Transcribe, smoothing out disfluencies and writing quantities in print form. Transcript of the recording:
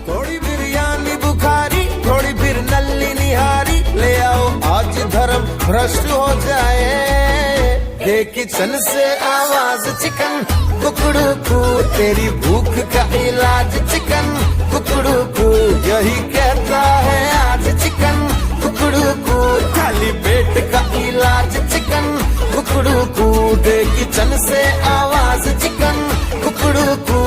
थोड़ी बिरयानी बुखारी, थोड़ी फिर नल्ली निहारी, ले आओ आज धर्म भ्रष्ट हो जाए। ये किचन से आवाज चिकन कुकड़ू कू, तेरी भूख का इलाज चिकन कुकड़ू कू, यही कहता है आज चिकन कुकड़ू कू, खाली पेट का इलाज चिकन कुकड़ू कू। ये किचन से आवाज चिकन कुकड़ू कू,